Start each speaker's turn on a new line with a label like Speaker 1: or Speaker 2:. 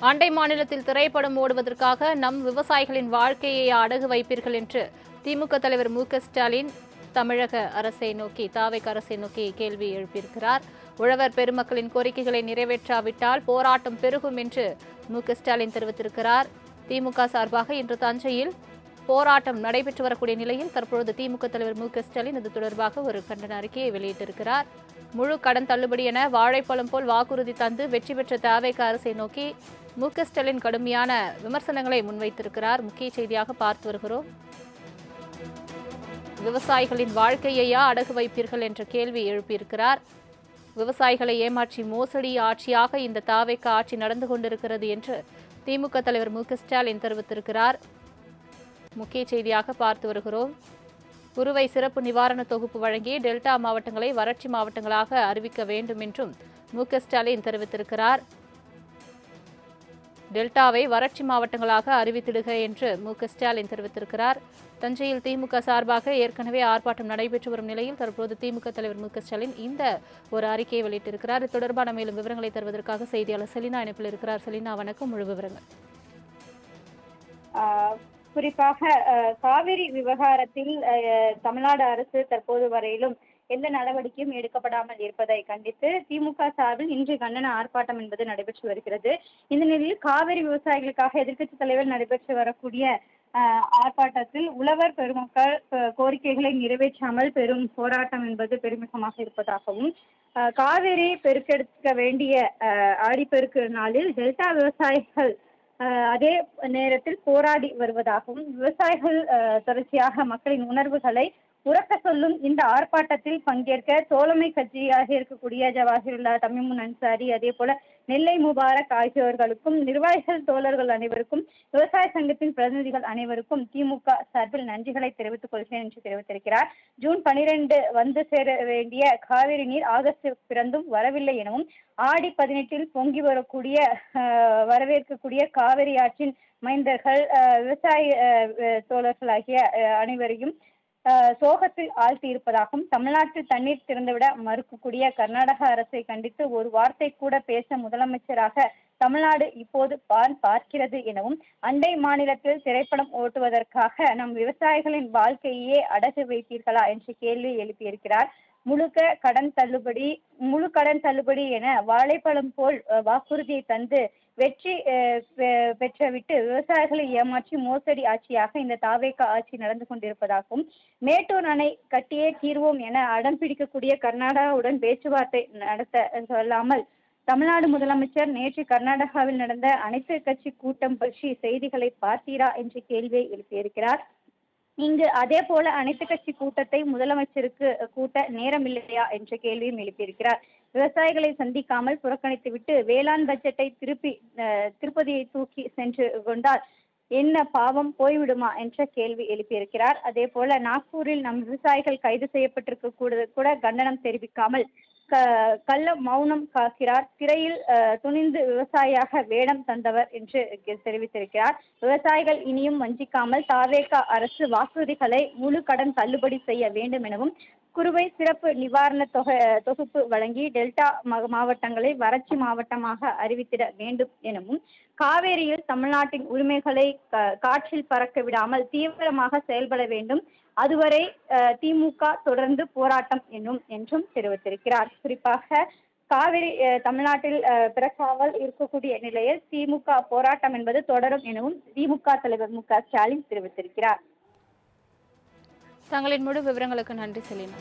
Speaker 1: அண்டை மாநிலத்தில் திரைப்படம் ஓடுவதற்காக நம் விவசாயிகளின் வாழ்க்கையை அடகு வைப்பீர்கள் என்று திமுக தலைவர் மு.க.ஸ்டாலின் தமிழக அரசை நோக்கி தாவேக அரசை நோக்கி கேள்வி எழுப்பியிருக்கிறார். உழவர் பெருமக்களின் கோரிக்கைகளை நிறைவேற்றாவிட்டால் போராட்டம் பெருகும் என்று மு.க.ஸ்டாலின் தெரிவித்திருக்கிறார். திமுக சார்பாக இன்று தஞ்சையில் போராட்டம் நடைபெற்று வரக்கூடிய நிலையில் தற்பொழுது திமுக தலைவர் மு.க.ஸ்டாலின் இது தொடர்பாக ஒரு கண்டன அறிக்கையை வெளியிட்டிருக்கிறார். முழு கடன் தள்ளுபடி என வாழைப்பழம் போல் வாக்குறுதி தந்து வெற்றி பெற்ற தாவேக அரசை நோக்கி மு.க.ஸ்டாலின் கடுமையான விமர்சனங்களை முன்வைத்திருக்கிறார். முக்கிய செய்தியாக பார்த்து வருகிறோம். விவசாயிகளின் வாழ்க்கையையா அடகு வைப்பீர்கள் என்ற கேள்வி எழுப்பியிருக்கிறார். விவசாயிகளை ஏமாற்றி மோசடி ஆட்சியாக இந்த தாவேக ஆட்சி நடந்து கொண்டிருக்கிறது என்று திமுக தலைவர் மு.க.ஸ்டாலின் தெரிவித்திருக்கிறார். முக்கிய செய்தியாக பார்த்து வருகிறோம். குறுவை சிறப்பு நிவாரண தொகுப்பு வழங்கி டெல்டா மாவட்டங்களை வறட்சி மாவட்டங்களாக அறிவிக்க வேண்டும் என்றும் மு.க.ஸ்டாலின் தெரிவித்திருக்கிறார். டெல்டாவை வறட்சி மாவட்டங்களாக அறிவித்திடுக என்று மு.க.ஸ்டாலின் தெரிவித்திருக்கிறார். தஞ்சையில் திமுக சார்பாக ஏற்கனவே ஆர்ப்பாட்டம் நடைபெற்று வரும் நிலையில் தற்போது திமுக தலைவர் மு.க.ஸ்டாலின் இந்த ஒரு அறிக்கையை வெளியிட்டிருக்கிறார். இது தொடர்பான மேலும் விவரங்களை தருவதற்காக செய்தியாளர் செலினா இணைப்பில் இருக்கிறார். செலினா, வணக்கம். முழு விவரங்கள்.
Speaker 2: குறிப்பாக காவிரி விவகாரத்தில் தமிழ்நாடு அரசு தற்போது வரையிலும் எந்த நடவடிக்கையும் எடுக்கப்படாமல் இருப்பதை கண்டித்து திமுக சார்பில் இன்று கண்டன ஆர்ப்பாட்டம் என்பது நடைபெற்று வருகிறது. இந்த நிலையில் காவிரி விவசாயிகளுக்காக எதிர்க்கட்சித் தலைவர் நடைபெற்று வரக்கூடிய ஆர்ப்பாட்டத்தில் உழவர் பெருமக்கள் கோரிக்கைகளை நிறைவேற்றாமல் பெரும் போராட்டம் என்பது பெருமிதமாக இருப்பதாகவும், காவிரி பெருக்கெடுக்க வேண்டிய ஆடிப்பெருக்கு நாளில் டெல்டா விவசாயிகள் அதே நேரத்தில் போராடி வருவதாகவும், விவசாயிகள் தொடர்ச்சியாக மக்களின் உணர்வுகளை உறக்க சொல்லும் இந்த ஆர்ப்பாட்டத்தில் பங்கேற்க தோழமை கட்சியாக இருக்கக்கூடிய ஜவாஹிருல்லா, தமீமுன் அன்சாரி, அதே போல நெல்லை முபாரக் ஆகியோர்களுக்கும், நிர்வாகிகள் தோழர்கள் அனைவருக்கும், விவசாய சங்கத்தின் பிரதிநிதிகள் அனைவருக்கும் திமுக சார்பில் நன்றிகளை தெரிவித்துக் கொள்கிறேன் என்று தெரிவித்திருக்கிறார். ஜூன் 12 வந்து சேர வேண்டிய காவிரி நீர் ஆகஸ்ட் பிறந்தும் வரவில்லை எனவும், ஆடி 18 பொங்கி வரக்கூடிய வரவேற்கக்கூடிய காவிரி ஆற்றின் மைந்தர்கள் விவசாய தோழர்களாகிய அனைவரையும் சோகத்தில் ஆழ்த்தி இருப்பதாகவும், தமிழ்நாட்டில் தண்ணீர் திறந்துவிட மறுக்கக்கூடிய கர்நாடக அரசை கண்டித்து ஒரு வார்த்தை கூட பேச முதலமைச்சராக தமிழ்நாடு இப்போது பார்க்கிறது எனவும், அண்டை மாநிலத்தில் திரைப்படம் ஓட்டுவதற்காக நம் விவசாயிகளின் வாழ்க்கையே அடகு வைத்தீர்களா என்ற கேள்வி எழுப்பியிருக்கிறார். முழு கடன் தள்ளுபடி என வாழைப்பழம் போல் வாக்குறுதியை தந்து வெற்றி பெற்றவிட்டு விவசாயிகளை ஏமாற்றி மோசடி ஆட்சியாக இந்த தாவேக ஆட்சி நடந்து கொண்டிருப்பதாகவும், மேட்டூர் அணை கட்டியே தீர்வோம் என அடம் பிடிக்கக்கூடிய கர்நாடகாவுடன் பேச்சுவார்த்தை நடத்த சொல்லாமல் தமிழ்நாடு முதலமைச்சர் நேற்று கர்நாடகாவில் நடந்த அனைத்து கட்சி கூட்டம் பற்றி செய்திகளை பார்த்தீரா என்ற கேள்வியை எழுப்பியிருக்கிறார். இங்கு அதே போல அனைத்து கட்சி கூட்டத்தை முதலமைச்சருக்கு கூட்ட நேரம் இல்லையா என்ற கேள்வியும் எழுப்பியிருக்கிறார். விவசாயிகளை சந்திக்காமல் புறக்கணித்துவிட்டு வேளாண் பட்ஜெட்டை திருப்பதியை தூக்கி சென்று கொண்டால் என்ன பாவம் போய்விடுமா என்ற கேள்வி எழுப்பியிருக்கிறார். அதே போல நாக்பூரில் நம் விவசாயிகள் கைது செய்யப்பட்டிருக்க கூட கண்டனம் தெரிவிக்காமல் கள்ள மௌனம் காக்கிறார். திரையில் துணிந்து விவசாயியாக வேடம் தந்தவர் என்று தெரிவித்திருக்கிறார். விவசாயிகள் இனியும் வஞ்சிக்காமல் தாவேக அரசு வாக்குறுதிகளை முழு கடன் தள்ளுபடி செய்ய வேண்டும் எனவும், குறுவை சிறப்பு நிவாரண தொகுப்பு வழங்கி டெல்டா மாவட்டங்களை வறட்சி மாவட்டமாக அறிவித்திட வேண்டும் எனவும், காவேரியில் தமிழ்நாட்டின் உரிமைகளை காற்றில் பறக்க விடாமல் தீவிரமாக செயல்பட வேண்டும், அதுவரை திமுக தொடர்ந்து போராட்டம் என்றும் தெரிவித்திருக்கிறார். குறிப்பாக காவிரி தமிழ்நாட்டில் பிறக்காமல் இருக்கக்கூடிய நிலையில் திமுக போராட்டம் என்பது தொடரும் எனவும் திமுக தலைவர் மு.க.ஸ்டாலின் தெரிவித்திருக்கிறார்.
Speaker 1: தங்களின் முழு விவரங்களுக்கு நன்றி செலினா.